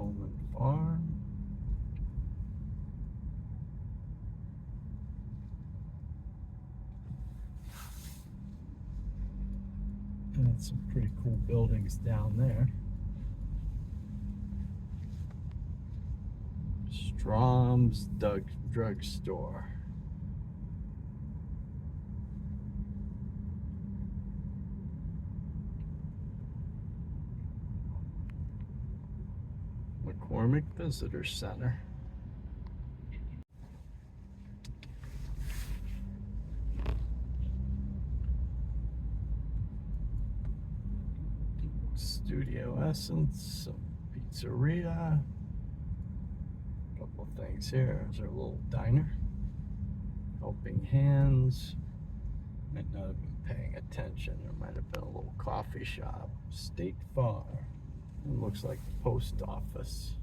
Home and Farm. And some pretty cool buildings down there. Strom's Drugstore. McCormick Visitor Center. Studio Essence, pizzeria. A couple things here. There's our little diner. Helping Hands. Might not have been paying attention. There might have been a little coffee shop. State Farm. It looks like the post office.